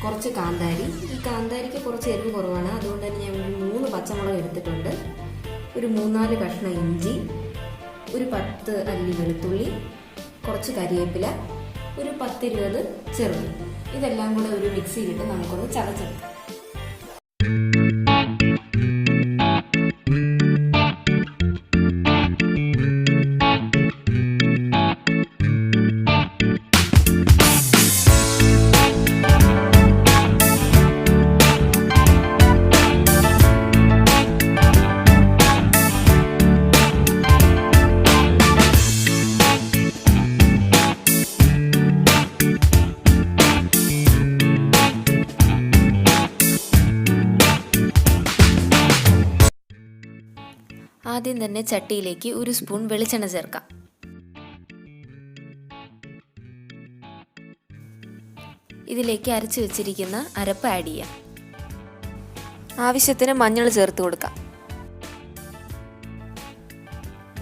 കുറച്ച് കാന്താരി. ഈ കാന്താരിക്ക് കുറച്ച് എരിവ് കുറവാണ്, അതുകൊണ്ട് തന്നെ ഞാൻ ഒരു 3 പച്ചമുളക് എടുത്തിട്ടുണ്ട്. ഒരു 3-4 കഷ്ണം ഇഞ്ചി, ഒരു 10 അല്ലി വെളുത്തുള്ളി, കുറച്ച് കരിവേപ്പില, ഒരു 10-20 ചെറുള്ളി. ഇതെല്ലാം കൂടെ ഒരു മിക്സിയിലിട്ട് നമുക്കൊന്ന് ചതച്ചെടുക്കാം. ആദ്യം തന്നെ ചട്ടിയിലേക്ക് ഒരു സ്പൂൺ വെളിച്ചെണ്ണ ചേർക്കാം. ഇതിലേക്ക് അരച്ചു വെച്ചിരിക്കുന്ന അരപ്പ് ആഡ് ചെയ്യാം. ആവശ്യത്തിന് മഞ്ഞൾ ചേർത്ത് കൊടുക്കാം.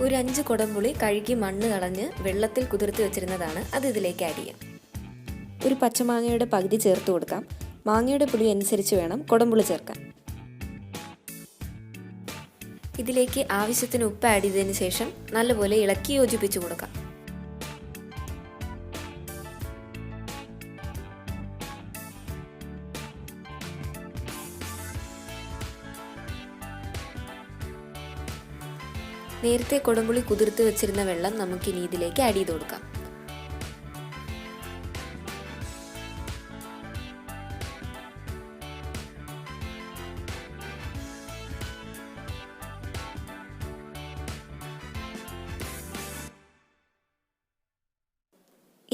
ഒരു 5 കുടംപുളി കഴുകി മണ്ണ് കളഞ്ഞ് വെള്ളത്തിൽ കുതിർത്ത് വെച്ചിരുന്നതാണ്, അത് ഇതിലേക്ക് ആഡ് ചെയ്യാം. ഒരു പച്ചമാങ്ങയുടെ പകുതി ചേർത്ത് കൊടുക്കാം. മാങ്ങയുടെ പുളി അനുസരിച്ച് വേണം കുടംപുളി ചേർക്കാൻ. ഇതിലേക്ക് ആവശ്യത്തിന് ഉപ്പ് ആഡ് ചെയ്തതിന് ശേഷം നല്ലപോലെ ഇളക്കി യോജിപ്പിച്ചു കൊടുക്കാം. നേരത്തെ കുടംപുളി കുതിർത്ത് വെച്ചിരുന്ന വെള്ളം നമുക്കിനി ഇതിലേക്ക് ആഡ് ചെയ്ത് കൊടുക്കാം.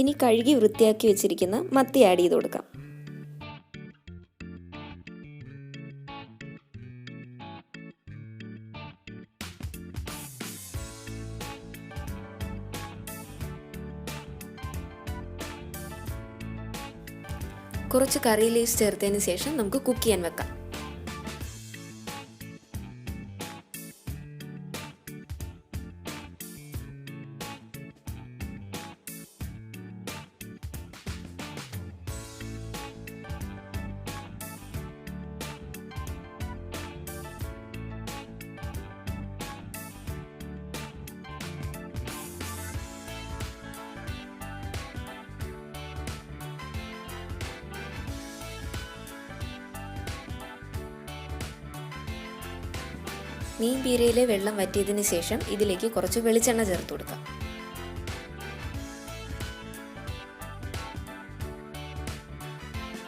ഇനി കഴുകി വൃത്തിയാക്കി വെച്ചിരിക്കുന്ന മത്തി ആഡ് ചെയ്ത് കൊടുക്കാം. കുറച്ച് കറി ലീവ്സ് ചേർത്തതിന് ശേഷം നമുക്ക് കുക്ക് ചെയ്യാൻ വെക്കാം. മീൻ പീരയിലെ വെള്ളം വറ്റിയതിന് ശേഷം ഇതിലേക്ക് കുറച്ച് വെളിച്ചെണ്ണ ചേർത്ത് കൊടുക്കാം.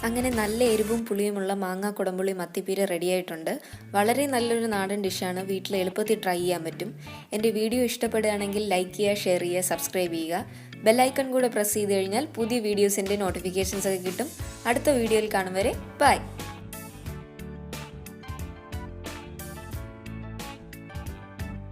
അങ്ങനെ നല്ല എരിവും പുളിയുമുള്ള മാങ്ങ കുടംപുളി മത്തിപ്പീര റെഡിയായിട്ടുണ്ട്. വളരെ നല്ലൊരു നാടൻ ഡിഷാണ്, വീട്ടിൽ എളുപ്പത്തിൽ ട്രൈ ചെയ്യാൻ പറ്റും. എൻ്റെ വീഡിയോ ഇഷ്ടപ്പെടുകയാണെങ്കിൽ ലൈക്ക് ചെയ്യുക, ഷെയർ ചെയ്യുക, സബ്സ്ക്രൈബ് ചെയ്യുക. ബെല്ലൈക്കൺ കൂടെ പ്രസ് ചെയ്ത് കഴിഞ്ഞാൽ പുതിയ വീഡിയോസിൻ്റെ നോട്ടിഫിക്കേഷൻസ് ഒക്കെ കിട്ടും. അടുത്ത വീഡിയോയിൽ കാണും വരെ ബൈ.